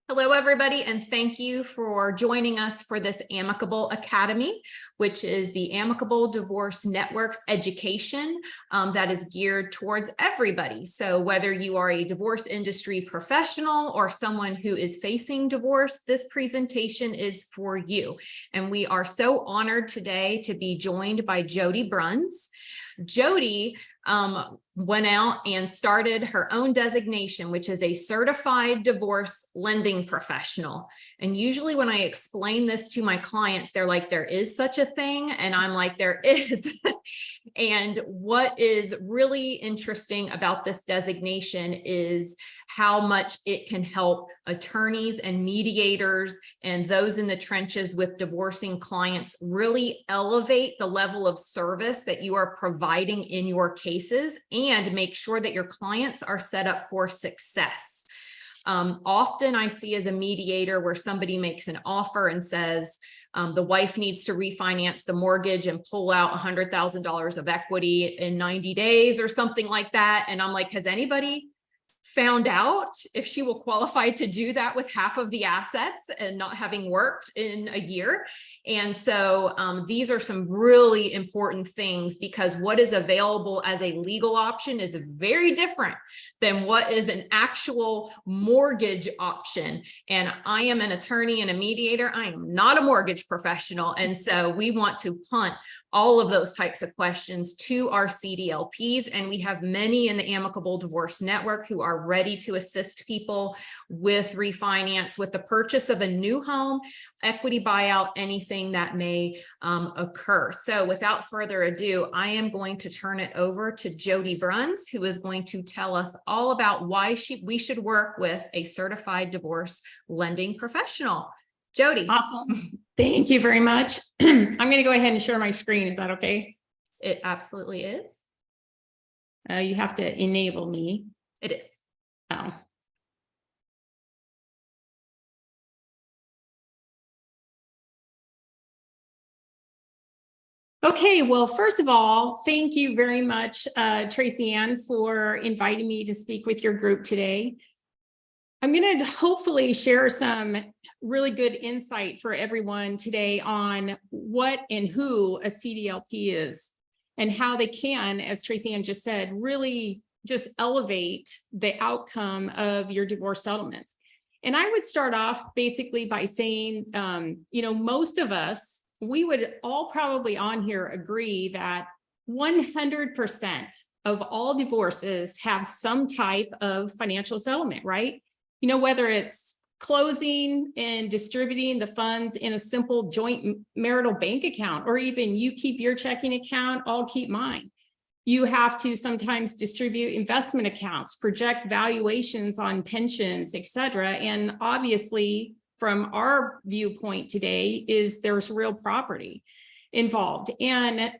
Hello, everybody, and thank you for joining us for this Amicable Academy, which is the Amicable Divorce Network's education that is geared towards everybody. So whether you are a divorce industry professional or someone who is facing divorce, this presentation is for you. And we are so honored today to be joined by Jody Bruns. Jody went out and started her own designation, which is a certified divorce lending professional. And usually when I explain this to my clients, they're like, there is such a thing. And I'm like, there is. And what is really interesting about this designation is how much it can help attorneys and mediators and those in the trenches with divorcing clients really elevate the level of service that you are providing in your cases and make sure that your clients are set up for success. Often I see as a mediator where somebody makes an offer and says, the wife needs to refinance the mortgage and pull out $100,000 of equity in 90 days or something like that. And I'm like, has anybody found out if she will qualify to do that with half of the assets and not having worked in a year? And so these are some really important things, because what is available as a legal option is very different than what is an actual mortgage option. And I am an attorney and a mediator. I am not a mortgage professional. And so we want to punt all of those types of questions to our CDLPs. And we have many in the Amicable Divorce Network who are ready to assist people with refinance, with the purchase of a new home, equity buyout, anything that may occur. So without further ado, I am going to turn it over to Jody Bruns, who is going to tell us all about why we should work with a certified divorce lending professional. Jody. Awesome. Thank you very much. I'm going to go ahead and share my screen. Is that okay? It absolutely is. You have to enable me. It is. Oh. Okay, well, first of all, thank you very much, Tracy Ann, for inviting me to speak with your group today. I'm going to hopefully share some really good insight for everyone today on what and who a CDLP is and how they can, as Tracy Ann just said, really just elevate the outcome of your divorce settlements. And I would start off basically by saying, most of us, we would all probably on here agree that 100% of all divorces have some type of financial settlement, right? Whether it's closing and distributing the funds in a simple joint marital bank account, or even you keep your checking account, I'll keep mine. You have to sometimes distribute investment accounts, project valuations on pensions, etc. And obviously, from our viewpoint today, is there's real property involved. And,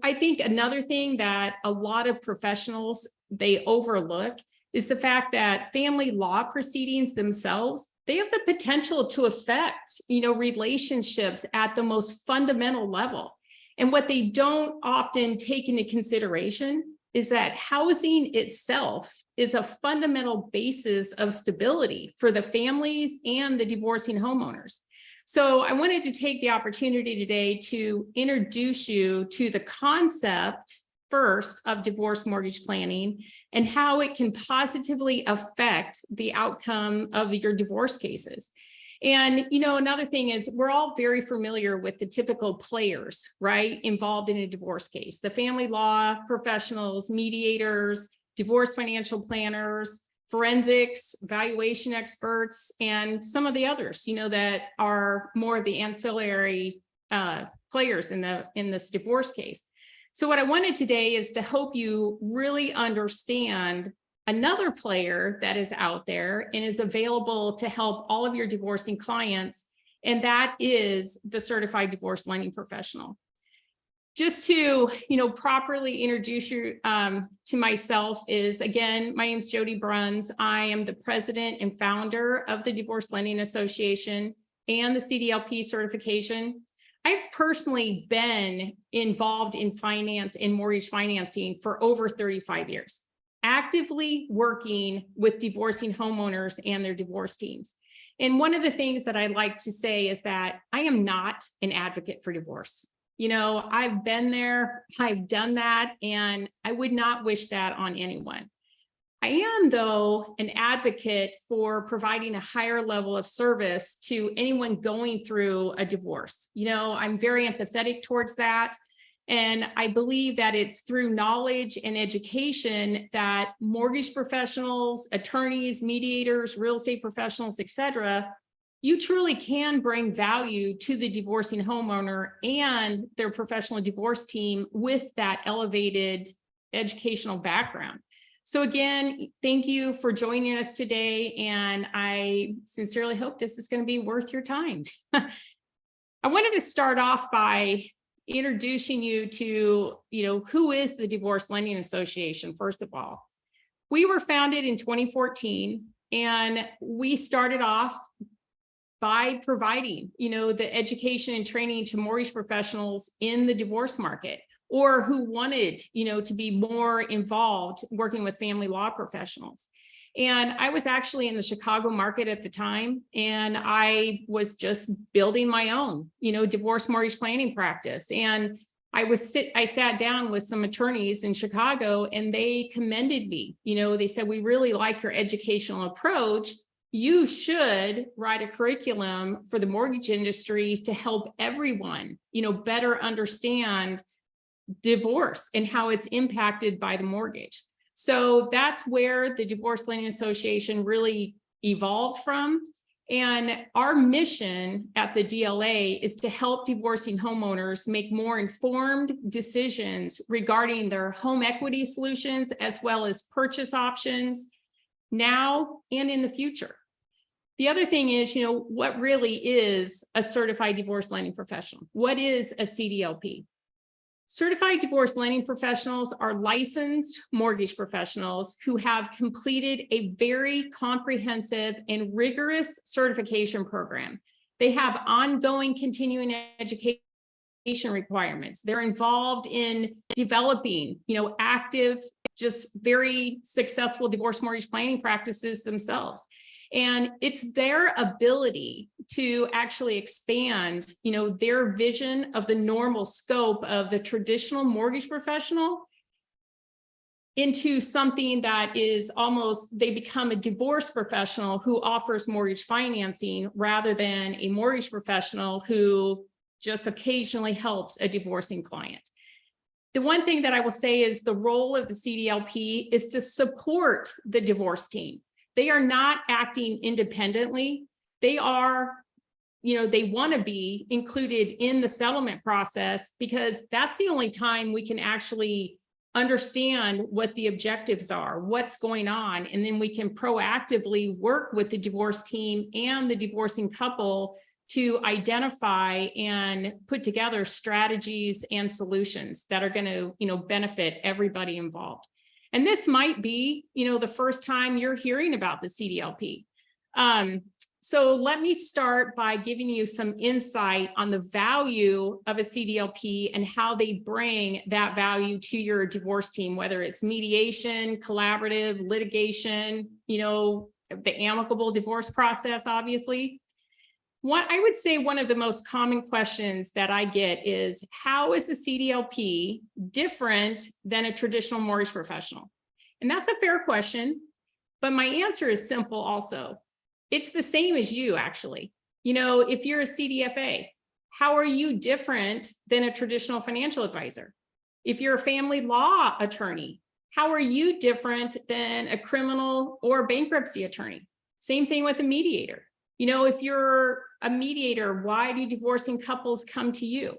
I think another thing that a lot of professionals, they overlook is the fact that family law proceedings themselves, they have the potential to affect, relationships at the most fundamental level. And what they don't often take into consideration is that housing itself is a fundamental basis of stability for the families and the divorcing homeowners. So I wanted to take the opportunity today to introduce you to the concept first of divorce mortgage planning and how it can positively affect the outcome of your divorce cases. And, another thing is we're all very familiar with the typical players, right, involved in a divorce case: the family law professionals, mediators, divorce financial planners, forensics, valuation experts, and some of the others, that are more of the ancillary players in this divorce case. So what I wanted today is to help you really understand another player that is out there and is available to help all of your divorcing clients, and that is the certified divorce lending professional. Just to, properly introduce you to myself is, again, my name is Jody Bruns. I am the president and founder of the Divorce Lending Association and the CDLP certification. I've personally been involved in finance and mortgage financing for over 35 years, actively working with divorcing homeowners and their divorce teams. And one of the things that I like to say is that I am not an advocate for divorce. You know, I've been there, I've done that, and I would not wish that on anyone. I am, though, an advocate for providing a higher level of service to anyone going through a divorce. You know, I'm very empathetic towards that. And I believe that it's through knowledge and education that mortgage professionals, attorneys, mediators, real estate professionals, et cetera, you truly can bring value to the divorcing homeowner and their professional divorce team with that elevated educational background. So again, thank you for joining us today. And I sincerely hope this is going to be worth your time. I wanted to start off by introducing you to, who is the Divorce Lending Association, first of all. We were founded in 2014, and we started off by providing, the education and training to mortgage professionals in the divorce market, or who wanted, to be more involved working with family law professionals. And I was actually in the Chicago market at the time, and I was just building my own, divorce mortgage planning practice. And I sat down with some attorneys in Chicago, and they commended me. They said, "We really like your educational approach. You should write a curriculum for the mortgage industry to help everyone, better understand divorce and how it's impacted by the mortgage." So that's where the Divorce Lending Association really evolved from. And our mission at the DLA is to help divorcing homeowners make more informed decisions regarding their home equity solutions, as well as purchase options now and in the future. The other thing is, what really is a certified divorce lending professional? What is a CDLP? Certified divorce lending professionals are licensed mortgage professionals who have completed a very comprehensive and rigorous certification program. They have ongoing continuing education requirements. They're involved in developing, active, just very successful divorce mortgage planning practices themselves. And it's their ability to actually expand, their vision of the normal scope of the traditional mortgage professional into something that is almost, they become a divorce professional who offers mortgage financing rather than a mortgage professional who just occasionally helps a divorcing client. The one thing that I will say is the role of the CDLP is to support the divorce team. They are not acting independently. They are, they want to be included in the settlement process, because that's the only time we can actually understand what the objectives are, what's going on, and then we can proactively work with the divorce team and the divorcing couple to identify and put together strategies and solutions that are going to, benefit everybody involved. And this might be, the first time you're hearing about the CDLP. So let me start by giving you some insight on the value of a CDLP and how they bring that value to your divorce team, whether it's mediation, collaborative, litigation, the amicable divorce process, obviously. What I would say one of the most common questions that I get is, how is a CDLP different than a traditional mortgage professional? And that's a fair question, but my answer is simple also. It's the same as you, actually. If you're a CDFA, how are you different than a traditional financial advisor? If you're a family law attorney, how are you different than a criminal or bankruptcy attorney? Same thing with a mediator. If you're a mediator, why do divorcing couples come to you?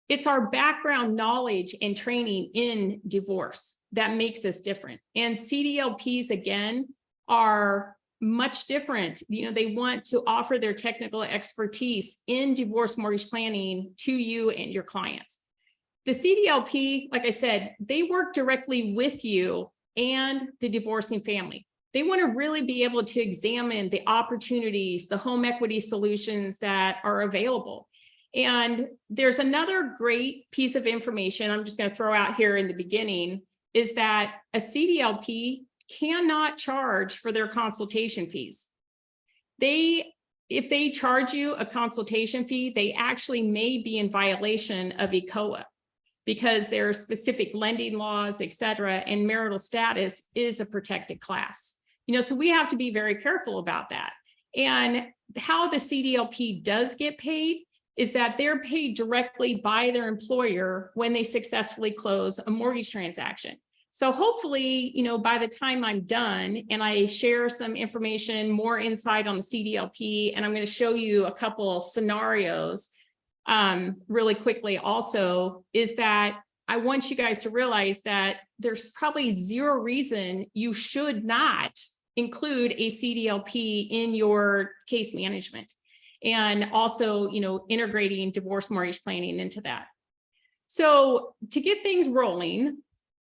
It's our background knowledge and training in divorce that makes us different. And CDLPs, again, are much different. They want to offer their technical expertise in divorce mortgage planning to you and your clients. The CDLP, like I said, they work directly with you and the divorcing family. They want to really be able to examine the opportunities, the home equity solutions that are available. And there's another great piece of information I'm just going to throw out here in the beginning, is that a CDLP cannot charge for their consultation fees. if they charge you a consultation fee, they actually may be in violation of ECOA because there are specific lending laws, et cetera, and marital status is a protected class. So we have to be very careful about that. And how the CDLP does get paid is that they're paid directly by their employer when they successfully close a mortgage transaction. So hopefully, by the time I'm done and I share some information, more insight on the CDLP, and I'm going to show you a couple scenarios really quickly also, is that I want you guys to realize that there's probably zero reason you should not include a CDLP in your case management. And also, integrating divorce mortgage planning into that. So to get things rolling,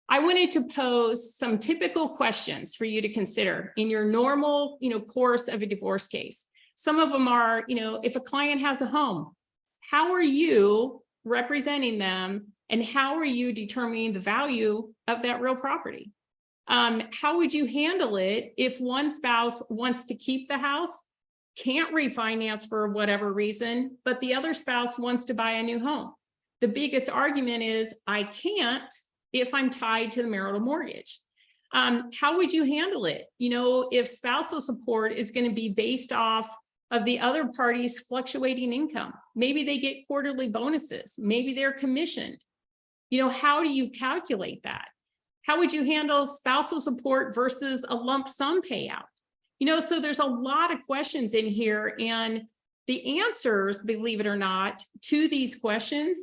I wanted to pose some typical questions for you to consider in your normal, course of a divorce case. Some of them are, if a client has a home, how are you representing them and how are you determining the value of that real property? How would you handle it if one spouse wants to keep the house, can't refinance for whatever reason, but the other spouse wants to buy a new home? The biggest argument is I can't if I'm tied to the marital mortgage. How would you handle it? If spousal support is going to be based off of the other party's fluctuating income, maybe they get quarterly bonuses, maybe they're commissioned. How do you calculate that? How would you handle spousal support versus a lump sum payout? So there's a lot of questions in here, and the answers, believe it or not, to these questions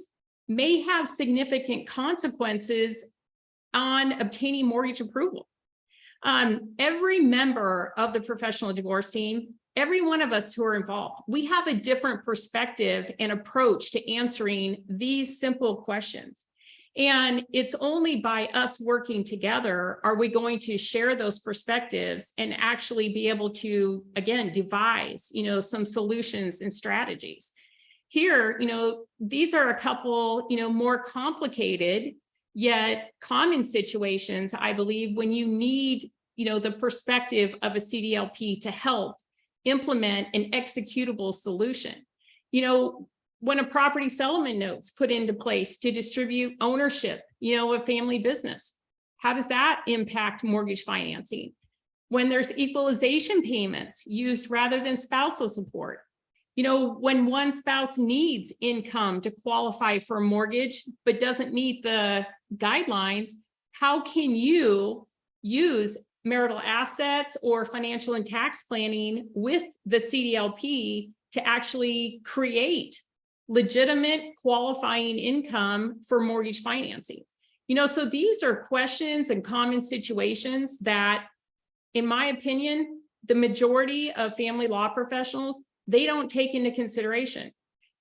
may have significant consequences on obtaining mortgage approval. Every member of the professional divorce team, every one of us who are involved, we have a different perspective and approach to answering these simple questions. And it's only by us working together are we going to share those perspectives and actually be able to, again, devise, some solutions and strategies. Here, these are a couple, more complicated yet common situations, I believe, when you need, the perspective of a CDLP to help implement an executable solution. When a property settlement note's put into place to distribute ownership, of family business, how does that impact mortgage financing? When there's equalization payments used rather than spousal support, when one spouse needs income to qualify for a mortgage, but doesn't meet the guidelines, how can you use marital assets or financial and tax planning with the CDLP to actually create legitimate qualifying income for mortgage financing? So these are questions and common situations that, in my opinion, the majority of family law professionals, they don't take into consideration.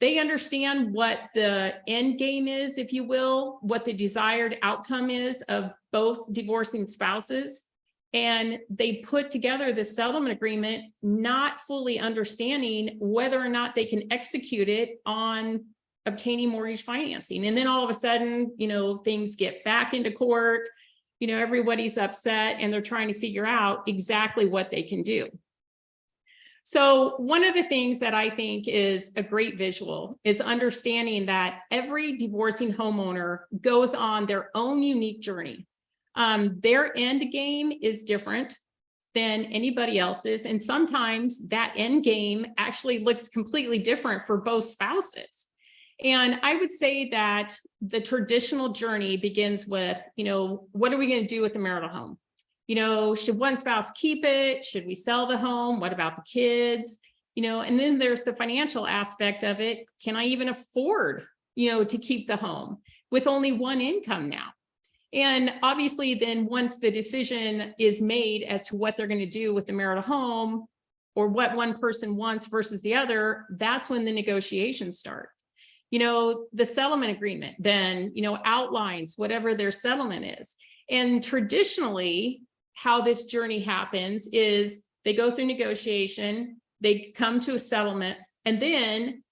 They understand what the end game is, if you will, what the desired outcome is of both divorcing spouses. And they put together the settlement agreement, not fully understanding whether or not they can execute it on obtaining mortgage financing. And then all of a sudden, things get back into court, everybody's upset and they're trying to figure out exactly what they can do. So one of the things that I think is a great visual is understanding that every divorcing homeowner goes on their own unique journey. Their end game is different than anybody else's. And sometimes that end game actually looks completely different for both spouses. And I would say that the traditional journey begins with, what are we going to do with the marital home? Should one spouse keep it? Should we sell the home? What about the kids? And then there's the financial aspect of it. Can I even afford, to keep the home with only one income now? And obviously, then once the decision is made as to what they're going to do with the marital home or what one person wants versus the other, that's when the negotiations start. The settlement agreement then, outlines whatever their settlement is. And traditionally, how this journey happens is they go through negotiation, they come to a settlement, and then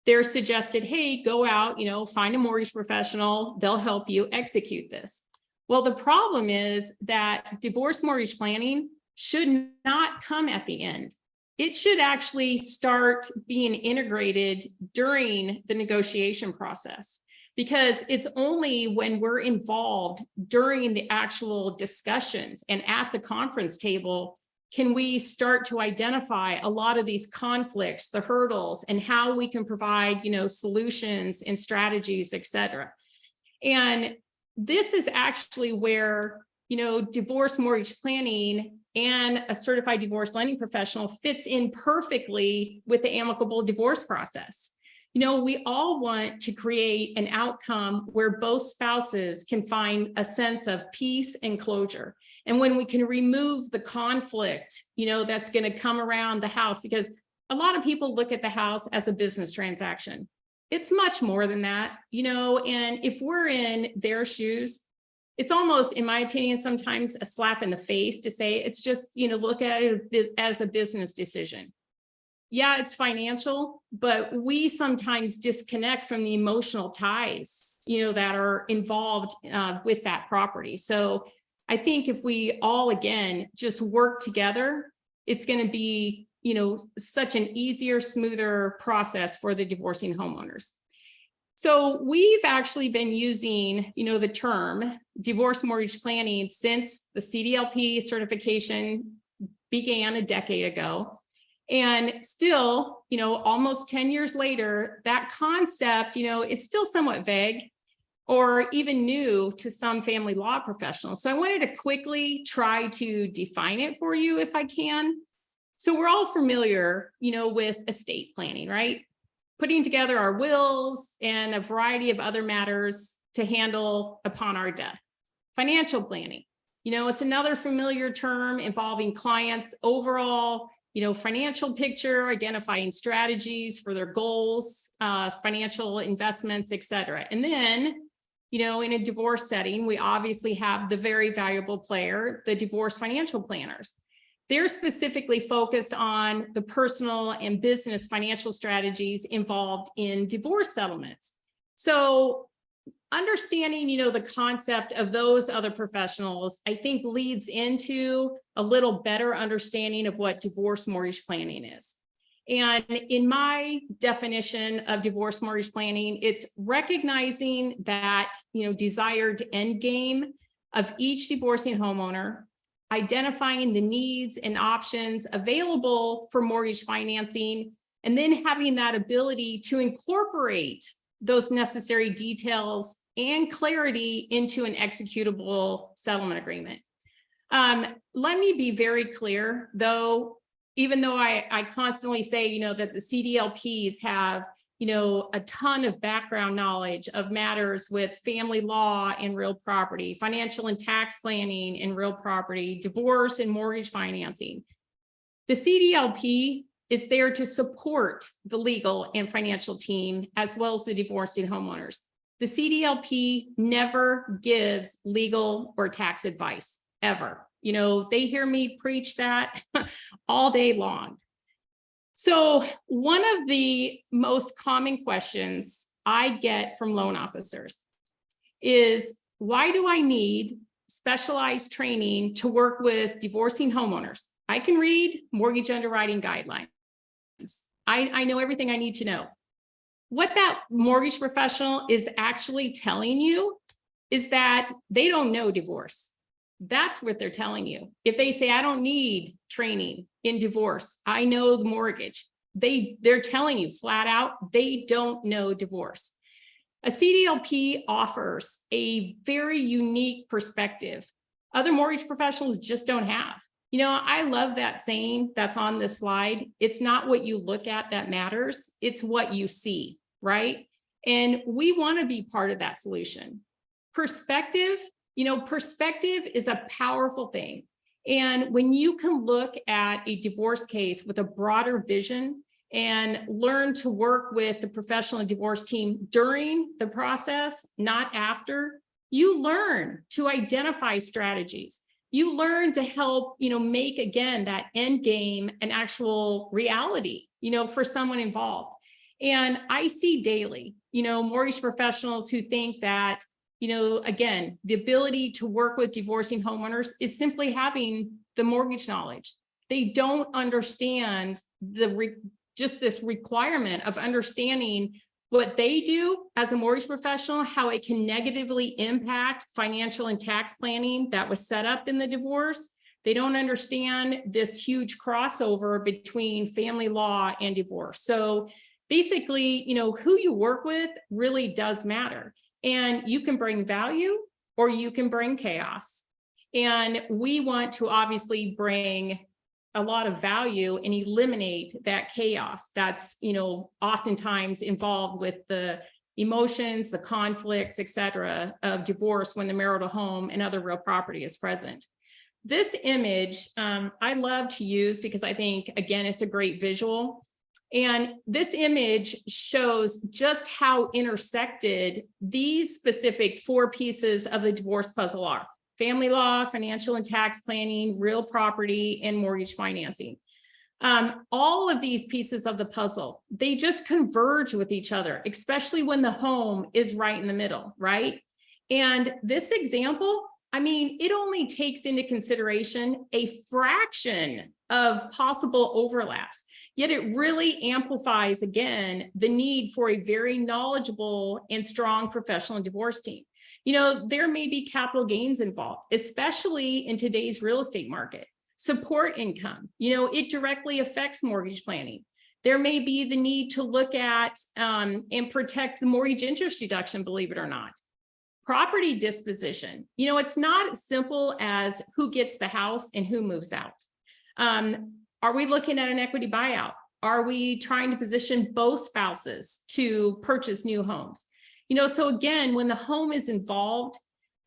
they're suggested, hey, go out, find a mortgage professional, they'll help you execute this. Well, the problem is that divorce mortgage planning should not come at the end. it should actually start being integrated during the negotiation process, because it's only when we're involved during the actual discussions and at the conference table can we start to identify a lot of these conflicts, the hurdles, and how we can provide, solutions and strategies, et cetera. And this is actually where, divorce mortgage planning and a certified divorce lending professional fits in perfectly with the amicable divorce process. We all want to create an outcome where both spouses can find a sense of peace and closure. And when we can remove the conflict, that's going to come around the house, because a lot of people look at the house as a business transaction. It's much more than that, and if we're in their shoes, it's almost, in my opinion, sometimes a slap in the face to say it's just, look at it as a business decision. Yeah, it's financial, but we sometimes disconnect from the emotional ties, that are involved with that property. So I think if we all, again, just work together, it's going to be, such an easier, smoother process for the divorcing homeowners. So we've actually been using, the term divorce mortgage planning since the CDLP certification began a decade ago. And still, almost 10 years later, that concept, it's still somewhat vague or even new to some family law professionals. So I wanted to quickly try to define it for you if I can. So we're all familiar, with estate planning, right? Putting together our wills and a variety of other matters to handle upon our death. Financial planning, it's another familiar term involving clients' overall, financial picture, identifying strategies for their goals, financial investments, et cetera. And then, in a divorce setting, we obviously have the very valuable player, the divorce financial planners. They're specifically focused on the personal and business financial strategies involved in divorce settlements. So understanding, the concept of those other professionals, I think leads into a little better understanding of what divorce mortgage planning is. And in my definition of divorce mortgage planning, it's recognizing that, desired end game of each divorcing homeowner, identifying the needs and options available for mortgage financing, and then having that ability to incorporate those necessary details and clarity into an executable settlement agreement. Let me be very clear, though, even though I constantly say, that the CDLPs have, a ton of background knowledge of matters with family law and real property, financial and tax planning and real property, divorce and mortgage financing. The CDLP is there to support the legal and financial team, as well as the divorcing homeowners. The CDLP never gives legal or tax advice, ever. They hear me preach that all day long. So one of the most common questions I get from loan officers is, why do I need specialized training to work with divorcing homeowners? I can read mortgage underwriting guidelines. I know everything I need to know. What that mortgage professional is actually telling you is that they don't know divorce. That's what they're telling you. If they say, I don't need training in divorce, I know the mortgage, they're telling you flat out, they don't know divorce. A CDLP offers a very unique perspective other mortgage professionals just don't have. I love that saying that's on this slide. It's not what you look at that matters, it's what you see, right? And we want to be part of that solution. Perspective, perspective is a powerful thing. And when you can look at a divorce case with a broader vision and learn to work with the professional divorce team during the process, not after, you learn to identify strategies. You learn to help, make, again, that end game an actual reality, for someone involved. And I see daily, mortgage professionals who think that, again, the ability to work with divorcing homeowners is simply having the mortgage knowledge. they don't understand just this requirement of understanding what they do as a mortgage professional, how it can negatively impact financial and tax planning that was set up in the divorce. They don't understand this huge crossover between family law and divorce. So basically, who you work with really does matter. And you can bring value or you can bring chaos. And we want to obviously bring a lot of value and eliminate that chaos that's, oftentimes involved with the emotions, the conflicts, et cetera, of divorce when the marital home and other real property is present. This image, I love to use because I think, again, it's a great visual. And this image shows just how intersected these specific 4 pieces of the divorce puzzle are: family law, financial and tax planning, real property, and mortgage financing. All of these pieces of the puzzle, they just converge with each other, especially when the home is right in the middle, right? And this example, it only takes into consideration a fraction of possible overlaps, yet it really amplifies, again, the need for a very knowledgeable and strong professional divorce team. There may be capital gains involved, especially in today's real estate market. Support income, it directly affects mortgage planning. There may be the need to look at and protect the mortgage interest deduction, believe it or not. Property disposition, it's not as simple as who gets the house and who moves out. Are we looking at an equity buyout? Are we trying to position both spouses to purchase new homes? So again, when the home is involved,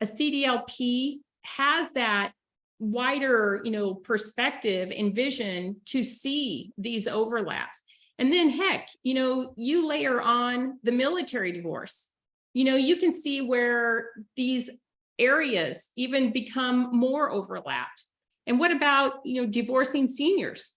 a CDLP has that wider, perspective and vision to see these overlaps. And then heck, you layer on the military divorce. You can see where these areas even become more overlapped. And what about, divorcing seniors?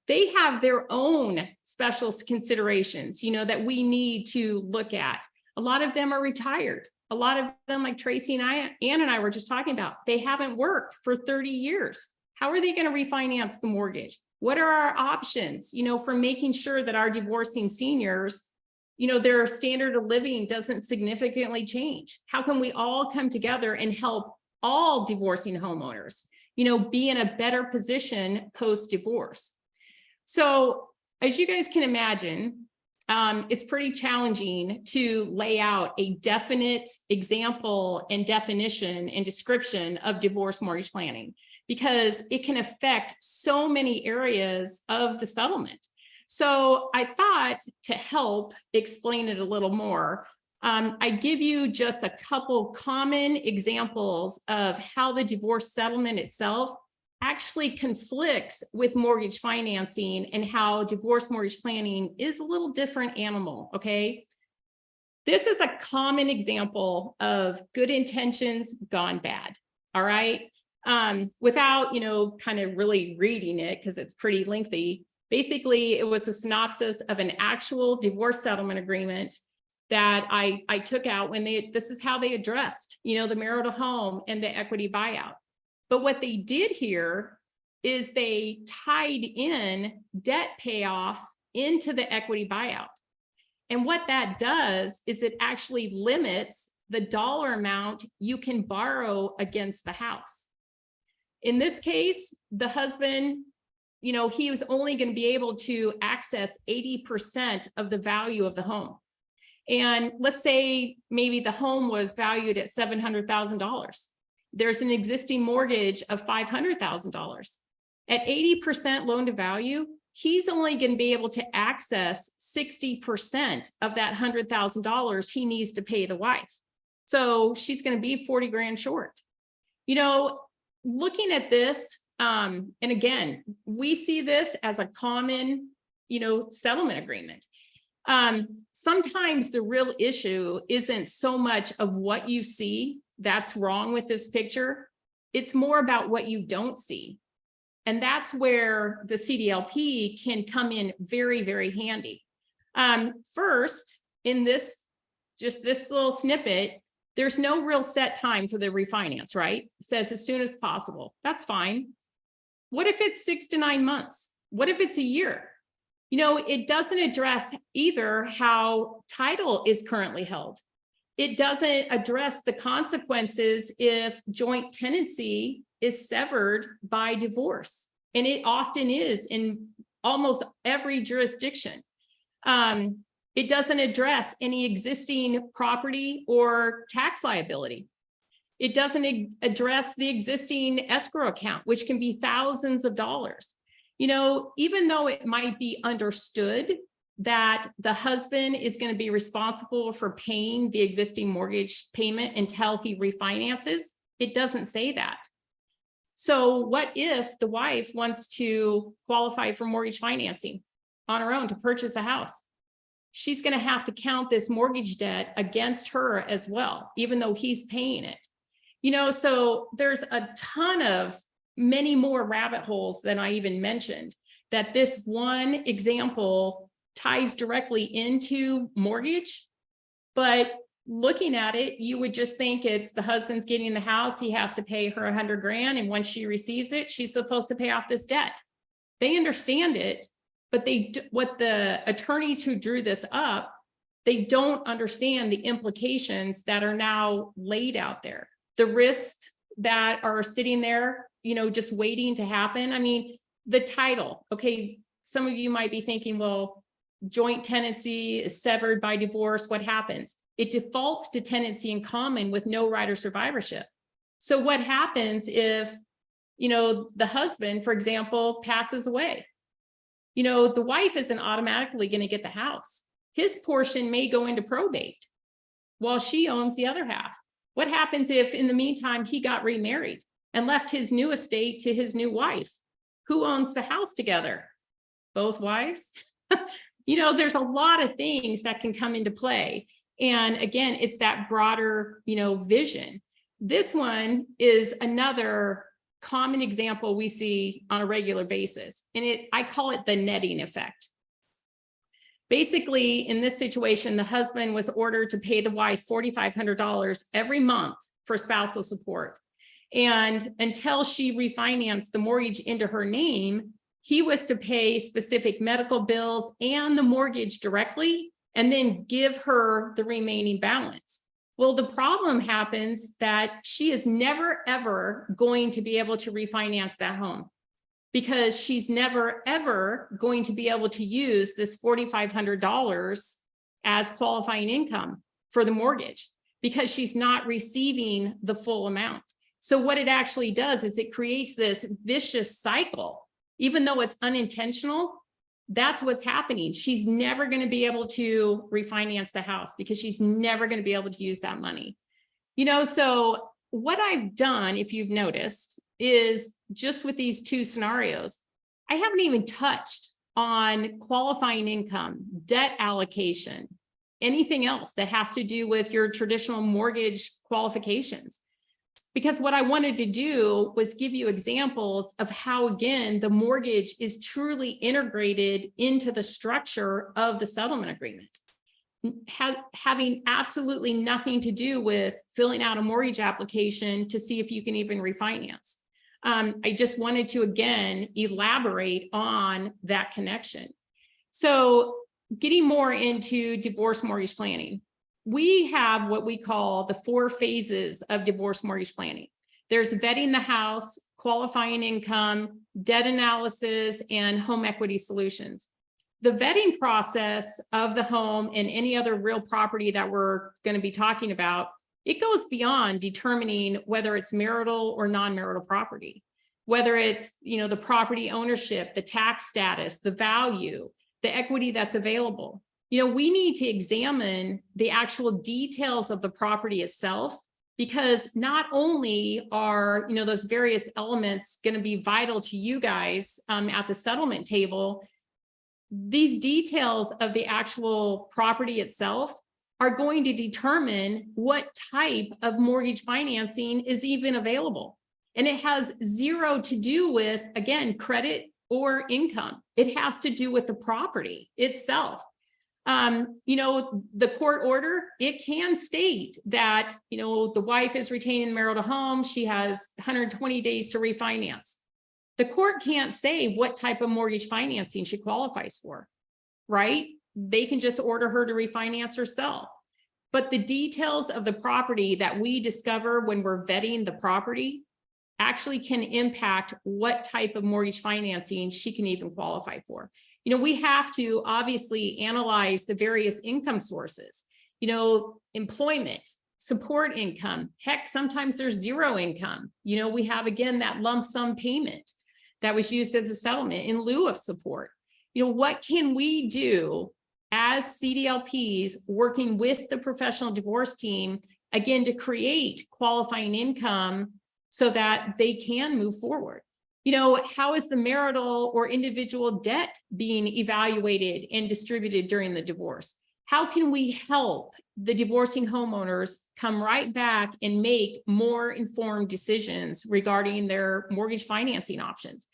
They have their own special considerations, that we need to look at. A lot of them are retired. A lot of them, like Tracy and Ann and I were just talking about, they haven't worked for 30 years. How are they going to refinance the mortgage? What are our options, for making sure that our divorcing seniors, their standard of living doesn't significantly change? How can we all come together and help all divorcing homeowners, be in a better position post-divorce? So as you guys can imagine, it's pretty challenging to lay out a definite example and definition and description of divorce mortgage planning, because it can affect so many areas of the settlement. So I thought, to help explain it a little more, I give you just a couple common examples of how the divorce settlement itself actually conflicts with mortgage financing and how divorce mortgage planning is a little different animal, okay? This is a common example of good intentions gone bad, all right? Without, kind of really reading it, because it's pretty lengthy. Basically, it was a synopsis of an actual divorce settlement agreement that I took out when this is how they addressed, the marital home and the equity buyout. But what they did here is they tied in debt payoff into the equity buyout. And what that does is it actually limits the dollar amount you can borrow against the house. In this case, the husband, he was only going to be able to access 80% of the value of the home. And let's say maybe the home was valued at $700,000. There's an existing mortgage of $500,000. At 80% loan to value, he's only going to be able to access 60% of that $100,000 he needs to pay the wife. So she's going to be 40 grand short. Looking at this, and again, we see this as a common, settlement agreement. Sometimes the real issue isn't so much of what you see that's wrong with this picture. It's more about what you don't see. And that's where the CDLP can come in very, very handy. First, in this little snippet, there's no real set time for the refinance, right? It says as soon as possible. That's fine. What if it's 6 to 9 months? What if it's a year? You know, it doesn't address either how title is currently held. It doesn't address the consequences if joint tenancy is severed by divorce. And it often is in almost every jurisdiction. It doesn't address any existing property or tax liability. It doesn't address the existing escrow account, which can be thousands of dollars. You know, even though it might be understood that the husband is going to be responsible for paying the existing mortgage payment until he refinances, it doesn't say that. So what if the wife wants to qualify for mortgage financing on her own to purchase a house? She's going to have to count this mortgage debt against her as well, even though he's paying it. You know, so there's a ton of many more rabbit holes than I even mentioned, that this one example ties directly into mortgage. But looking at it, you would just think it's the husband's getting the house. He has to pay her $100,000. And once she receives it, she's supposed to pay off this debt. They understand it, but what the attorneys who drew this up, they don't understand the implications that are now laid out there. The risks that are sitting there, you know, just waiting to happen. I mean, the title, okay, some of you might be thinking, well, joint tenancy is severed by divorce. What happens? It defaults to tenancy in common with no right of survivorship. So what happens if, you know, the husband, for example, passes away? You know, the wife isn't automatically going to get the house. His portion may go into probate while she owns the other half. What happens if in the meantime he got remarried and left his new estate to his new wife? Who owns the house together? Both wives? You know, there's a lot of things that can come into play. And again, it's that broader, you know, vision. This one is another common example we see on a regular basis. And I call it the netting effect. Basically, in this situation, the husband was ordered to pay the wife $4,500 every month for spousal support. And until she refinanced the mortgage into her name, he was to pay specific medical bills and the mortgage directly, and then give her the remaining balance. Well, the problem happens that she is never, ever going to be able to refinance that home, because she's never, ever going to be able to use this $4,500 as qualifying income for the mortgage, because she's not receiving the full amount. So what it actually does is it creates this vicious cycle. Even though it's unintentional, that's what's happening. She's never going to be able to refinance the house because she's never going to be able to use that money. You know, so what I've done, if you've noticed, is just with these two scenarios, I haven't even touched on qualifying income, debt allocation, anything else that has to do with your traditional mortgage qualifications. Because what I wanted to do was give you examples of how, again, the mortgage is truly integrated into the structure of the settlement agreement, having absolutely nothing to do with filling out a mortgage application to see if you can even refinance. I just wanted to, again, elaborate on that connection. So getting more into divorce mortgage planning. We have what we call the 4 phases of divorce mortgage planning. There's vetting the house, qualifying income, debt analysis, and home equity solutions. The vetting process of the home and any other real property that we're going to be talking about, it goes beyond determining whether it's marital or non-marital property, whether it's, you know, the property ownership, the tax status, the value, the equity that's available. You know, we need to examine the actual details of the property itself, because not only are, you know, those various elements going to be vital to you guys at the settlement table, these details of the actual property itself are going to determine what type of mortgage financing is even available. And it has zero to do with, again, credit or income. It has to do with the property itself. You know, the court order, it can state that, you know, the wife is retaining the marital home. She has 120 days to refinance. The court can't say what type of mortgage financing she qualifies for, right? They can just order her to refinance or sell. But the details of the property that we discover when we're vetting the property actually can impact what type of mortgage financing she can even qualify for. You know, we have to obviously analyze the various income sources, you know, employment, support income. Heck, sometimes there's zero income. You know, we have, again, that lump sum payment that was used as a settlement in lieu of support. You know, what can we do as CDLPs working with the professional divorce team, again, to create qualifying income so that they can move forward? You know, how is the marital or individual debt being evaluated and distributed during the divorce? How can we help the divorcing homeowners come right back and make more informed decisions regarding their mortgage financing options?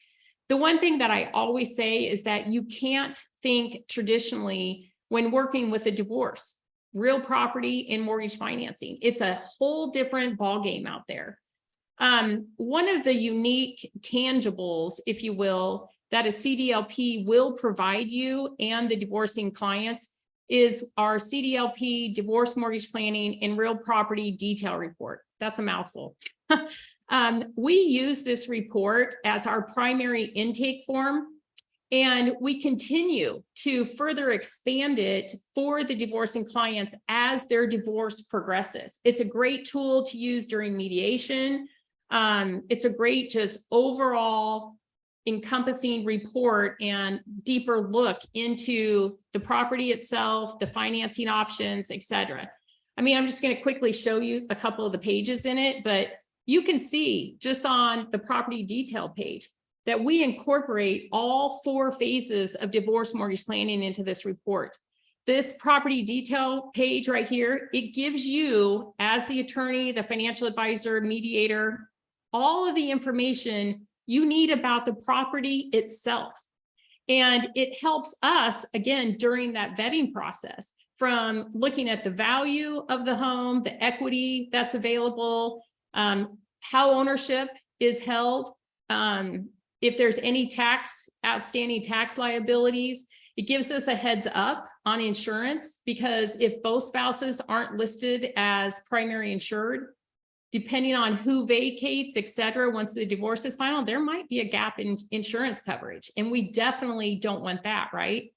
The one thing that I always say is that you can't think traditionally when working with a divorce, real property and mortgage financing. It's a whole different ballgame out there. One of the unique tangibles, if you will, that a CDLP will provide you and the divorcing clients is our CDLP divorce mortgage planning and real property detail report. That's a mouthful. We use this report as our primary intake form, and we continue to further expand it for the divorcing clients as their divorce progresses. It's a great tool to use during mediation. It's a great just overall encompassing report and deeper look into the property itself, the financing options, etc. I mean, I'm just going to quickly show you a couple of the pages in it, but you can see just on the property detail page that we incorporate all 4 phases of divorce mortgage planning into this report. This property detail page right here, it gives you, as the attorney, the financial advisor, mediator, all of the information you need about the property itself. And it helps us, again, during that vetting process, from looking at the value of the home, the equity that's available, how ownership is held, if there's any outstanding tax liabilities. It gives us a heads up on insurance, because if both spouses aren't listed as primary insured, depending on who vacates, etc., once the divorce is final, there might be a gap in insurance coverage. And we definitely don't want that, right?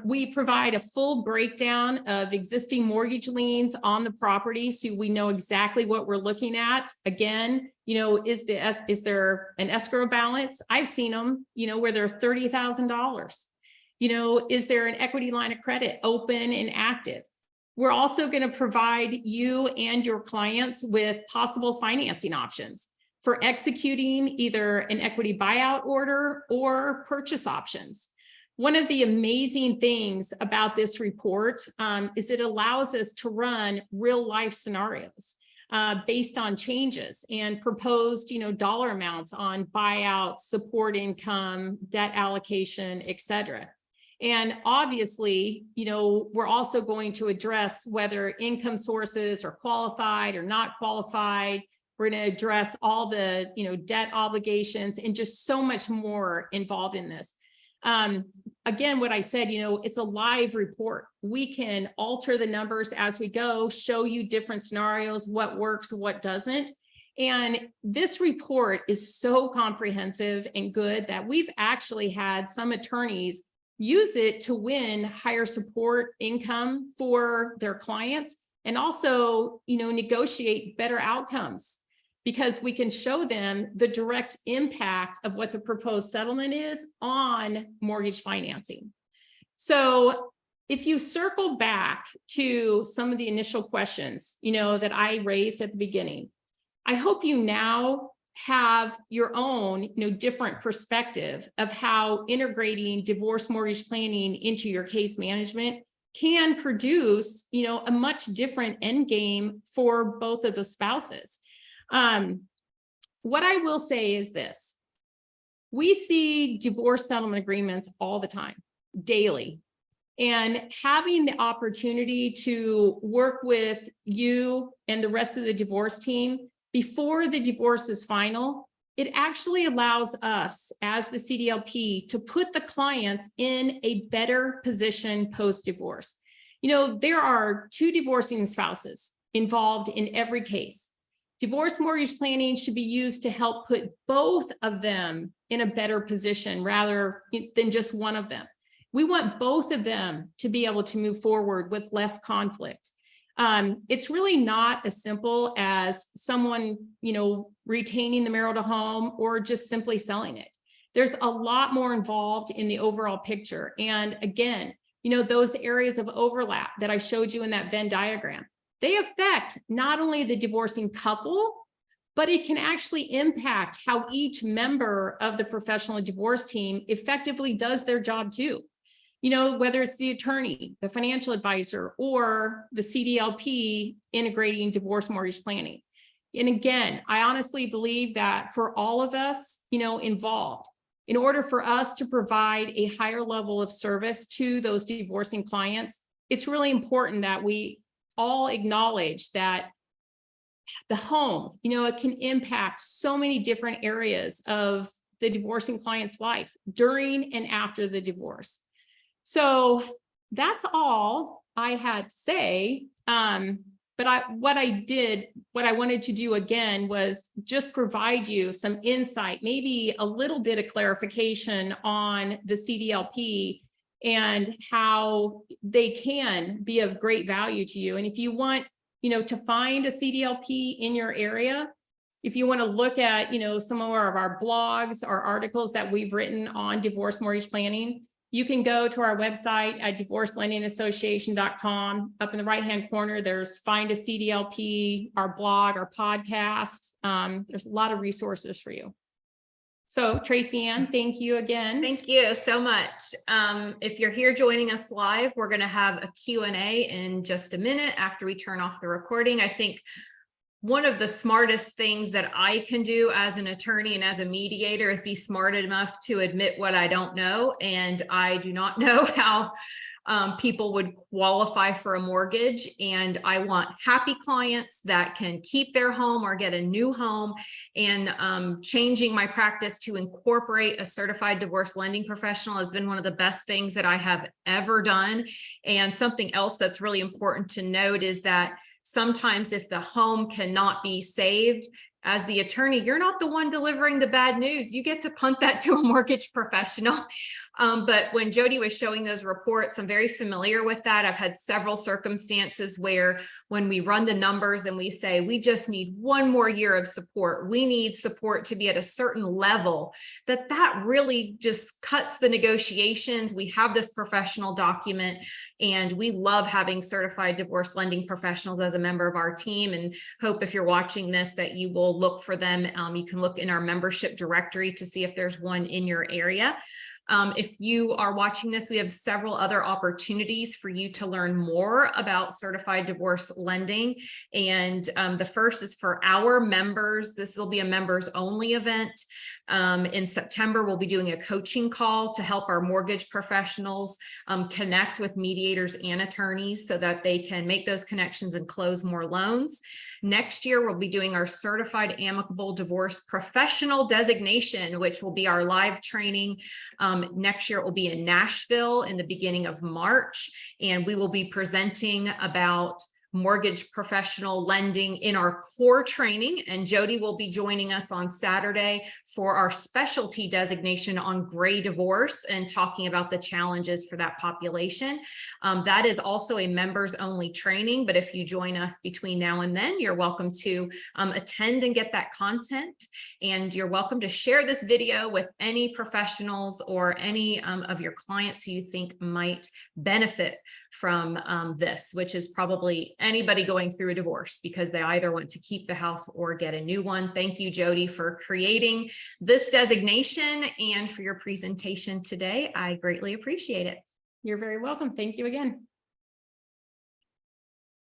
We provide a full breakdown of existing mortgage liens on the property, so we know exactly what we're looking at. Again, you know, is there an escrow balance? I've seen them, you know, where they're $30,000. You know, is there an equity line of credit open and active? We're also going to provide you and your clients with possible financing options for executing either an equity buyout order or purchase options. One of the amazing things about this report is it allows us to run real life scenarios based on changes and proposed, you know, dollar amounts on buyouts, support income, debt allocation, etc. And obviously, you know, we're also going to address whether income sources are qualified or not qualified. We're going to address all the, you know, debt obligations and just so much more involved in this. Again, what I said, you know, it's a live report. We can alter the numbers as we go, show you different scenarios, what works, what doesn't. And this report is so comprehensive and good that we've actually had some attorneys use it to win higher support income for their clients, and also, you know, negotiate better outcomes, because we can show them the direct impact of what the proposed settlement is on mortgage financing. So if you circle back to some of the initial questions, you know, that I raised at the beginning, I hope you now have your own, you know, different perspective of how integrating divorce mortgage planning into your case management can produce, you know, a much different end game for both of the spouses. What I will say is this: we see divorce settlement agreements all the time, daily, and having the opportunity to work with you and the rest of the divorce team before the divorce is final it actually allows us as the CDLP to put the clients in a better position post-divorce. There are 2 divorcing spouses involved in every case. Divorce mortgage planning should be used to help put both of them in a better position rather than just one of them. We want both of them to be able to move forward with less conflict. It's really not as simple as someone, retaining the marital home or just simply selling it. There's a lot more involved in the overall picture. And again, those areas of overlap that I showed you in that Venn diagram, they affect not only the divorcing couple, but it can actually impact how each member of the professional divorce team effectively does their job too. Whether it's the attorney, the financial advisor, or the CDLP integrating divorce mortgage planning. And again, I honestly believe that for all of us, involved, in order for us to provide a higher level of service to those divorcing clients, it's really important that we all acknowledge that the home, it can impact so many different areas of the divorcing client's life during and after the divorce. So that's all I had to say. But what I wanted to do again was just provide you some insight, maybe a little bit of clarification on the CDLP and how they can be of great value to you. And if you want, to find a CDLP in your area, if you want to look at, some of our blogs or articles that we've written on divorce mortgage planning, you can go to our website at divorcelendingassociation.com. Up in the right-hand corner, there's Find a CDLP, our blog, our podcast. There's a lot of resources for you. So Tracy Ann, thank you again. Thank you so much. If you're here joining us live, we're going to have a Q&A in just a minute after we turn off the recording. I think one of the smartest things that I can do as an attorney and as a mediator is be smart enough to admit what I don't know. And I do not know how people would qualify for a mortgage. And I want happy clients that can keep their home or get a new home. And changing my practice to incorporate a certified divorce lending professional has been one of the best things that I have ever done. And something else that's really important to note is that sometimes if the home cannot be saved, as the attorney, you're not the one delivering the bad news. You get to punt that to a mortgage professional. But when Jody was showing those reports, I'm very familiar with that. I've had several circumstances where when we run the numbers and we say, we just need one more year of support, we need support to be at a certain level, that really just cuts the negotiations. We have this professional document and we love having certified divorce lending professionals as a member of our team, and hope if you're watching this that you will look for them. You can look in our membership directory to see if there's one in your area. If you are watching this, we have several other opportunities for you to learn more about certified divorce lending. And the first is for our members. This will be a members only event. In September, we'll be doing a coaching call to help our mortgage professionals connect with mediators and attorneys so that they can make those connections and close more loans. Next year, we'll be doing our certified amicable divorce professional designation, which will be our live training. Next year, it will be in Nashville in the beginning of March, and we will be presenting about mortgage professional lending in our core training. And Jody will be joining us on Saturday for our specialty designation on gray divorce and talking about the challenges for that population. That is also a members only training, but if you join us between now and then, you're welcome to attend and get that content. And you're welcome to share this video with any professionals or any of your clients who you think might benefit from this, which is probably anybody going through a divorce because they either want to keep the house or get a new one. Thank you, Jody, for creating this designation and for your presentation today. I greatly appreciate it. You're very welcome. Thank you again.